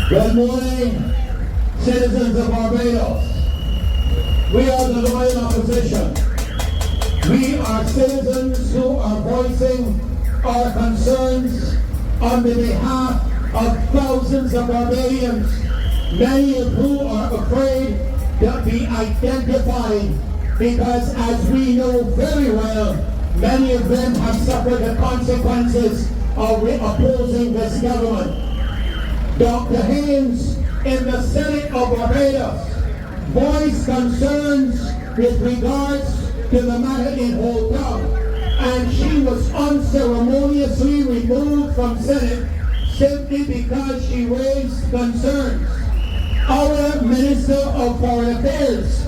Good morning, citizens of Barbados. We are the loyal opposition. We are citizens who are voicing our concerns on the behalf of thousands of Barbadians, many of whom are afraid to be identified because, as we know very well, many of them have suffered the consequences of opposing this government. Dr. Haynes in the Senate of Barbados voiced concerns with regards to the matter in Hong Kong, and she was unceremoniously removed from Senate simply because she raised concerns. Our Minister of Foreign Affairs,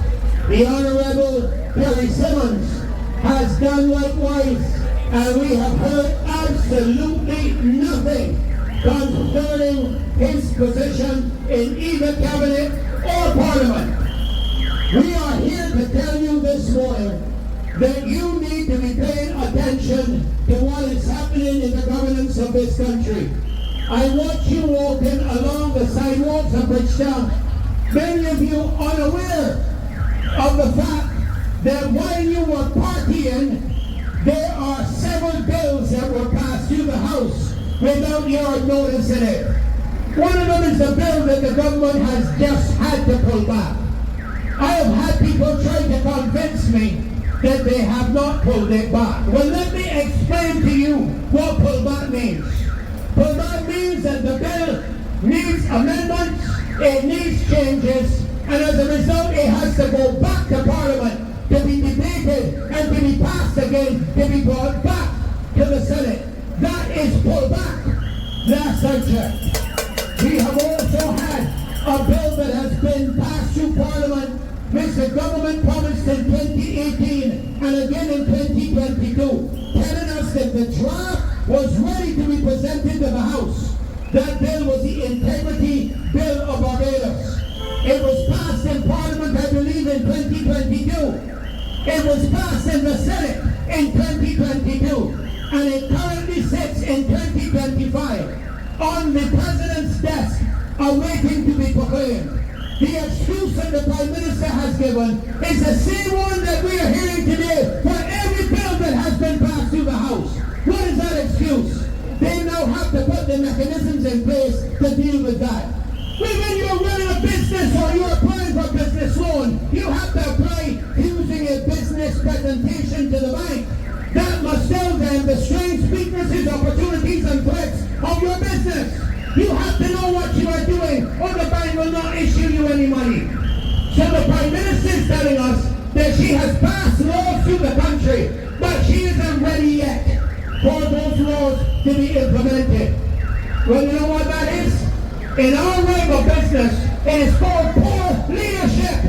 the Honorable Perry Simmons, has done likewise, and we have heard absolutely nothing concerning his position in either cabinet or parliament. We are here to tell you this morning that you need to be paying attention to what is happening in the governance of this country. I watch you walking along the sidewalks of Bridgetown, many of you unaware of the fact that while you were partying, there are several bills that were passed through the House without your noticing it. One of them is the bill that the government has just had to pull back. I have had people try to convince me that they have not pulled it back. Well, let me explain to you what pull back means. Pull back means that the bill needs amendments, it needs changes, and as a result it has to go back to Parliament to be debated and to be passed again, to be brought back to the Senate. That is pull back. Last subject. We have also had a bill that has been passed through Parliament, which the government promised in 2018 and again in 2022, telling us that the draft was ready to be presented to the House. That bill was the Integrity Bill of Barbados. It was passed in Parliament, I believe, in 2022. It was passed in the Senate in 2022. And it currently sits in 2025 on the President's desk, awaiting to be proclaimed. The excuse that the Prime Minister has given is the same one that we are hearing today for every bill that has been passed through the House. What is that excuse? They now have to put the mechanisms in place to deal with that. When you're running a business or you're applying for a business loan, you have to apply using a business presentation to the bank. That must tell them the strengths, weaknesses, opportunities, and threats of your business. You have to know what you are doing, or the bank will not issue you any money. So the Prime Minister is telling us that she has passed laws through the country, but she isn't ready yet for those laws to be implemented. Well, you know what that is? In our realm of business, it is called poor leadership,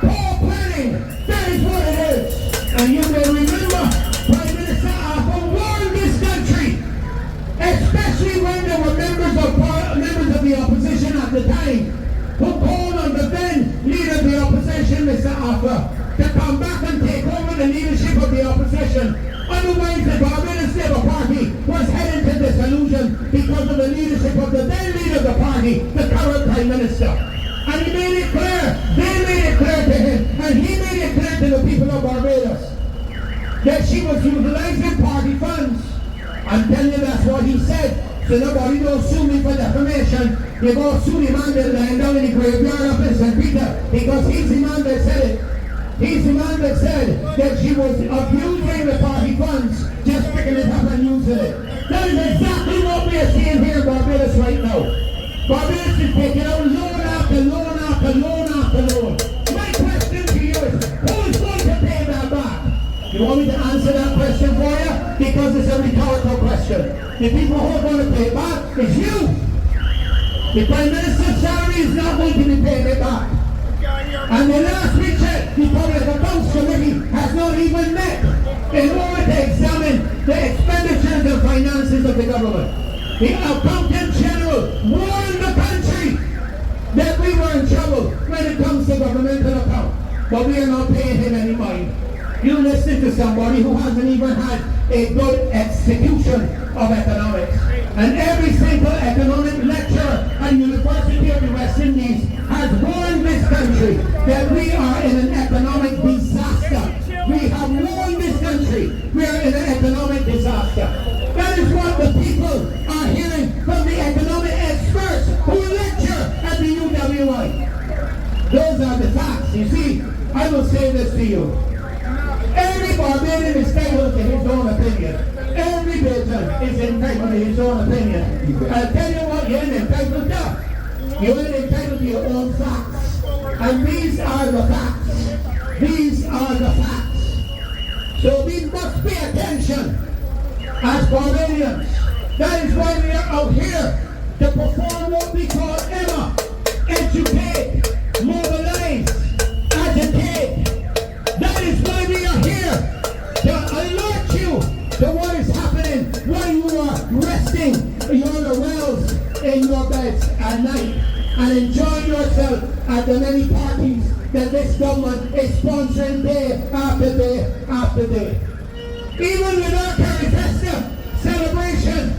poor planning. That is what it is. And you may remember, Prime Minister Arthur warned this country, especially when there were members of the opposition at the time, who called on the then leader of the opposition, Mr. Arthur, to come back and take over the leadership of the opposition. Otherwise, the Barbados Labour Party was heading to disillusion because of the leadership of the then leader of the party, the current Prime Minister. And he made it clear, they made it clear to him, and he made it clear to the people of Barbados, that she was utilizing party funds. I'm telling you, that's what he said. So nobody don't sue me for defamation. They go sue the man that lying down in the graveyard up in St. Peter, because he's the man that said it. He's the man that said that she was abusing the party funds, just picking it up and using it. That is exactly what we are seeing here in Barbados right now. Barbados is taking out loan after loan after loan after loan. My question to you is, who is going to pay that back? You want me to answer that question for you? Because it's a rhetorical question. The people who are going to pay it back is you. The Prime Minister's salary is not going to be paying it back. And the last we checked, the Public Accounts Committee has not even met in order to examine the expenditures and finances of the government. The Accountant General warned the country that we were in trouble when it comes to governmental account. But we are not paying him any mind. You listen to somebody who hasn't even had a good execution of economics. And every single economic lecturer and and University of the West Indies has warned this country that we are in an economic disaster. We have warned this country we are in an economic disaster. That is what the people are hearing from the economic experts who lecture at the UWI. Those are the facts. You see, I will say this to you. Every Barbadian is entitled to his own opinion. Every Briton is entitled to his own opinion. I'll tell you what, you ain't entitled to. You ain't entitled to your own facts. And these are the facts. These are the facts. So we must pay attention as Barbadians. That is why we are out here to perform what we call EMA. Educate, mobilize, agitate. That is why we are here, to alert you to what is happening while you are resting on the wells in your beds at night and enjoying yourself at the many parties that this government is sponsoring day after day after day. Even with our Kerry Festa celebration,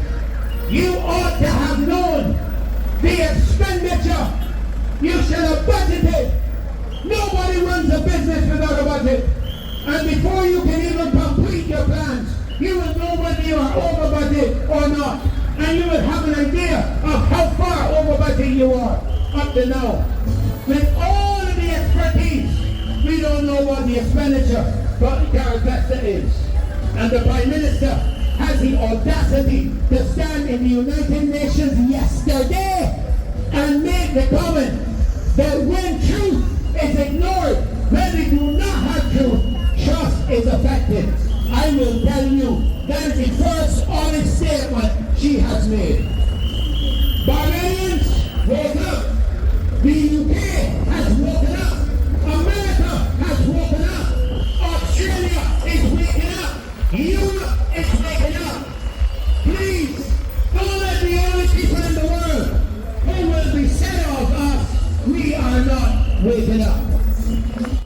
you ought to have known the expenditure. You should have budgeted. Nobody runs a business without a budget. And before you can even complete your plans, you will know whether you are over budget or not. And you will have an idea of how far over budget you are up to now. With all of the expertise, we don't know what the expenditure for Carabesta is. And the Prime Minister has the audacity to stand in the United Nations yesterday and make the comment that when truth is ignored, when they do not have truth, trust is affected. I will tell you, that is the first honest statement she has made. Barbadians, wake up. The UK has woken up. America has woken up. Australia is waking up. Europe is waking up. Please, don't let the only people in the world who will be said of us, we are not waking up.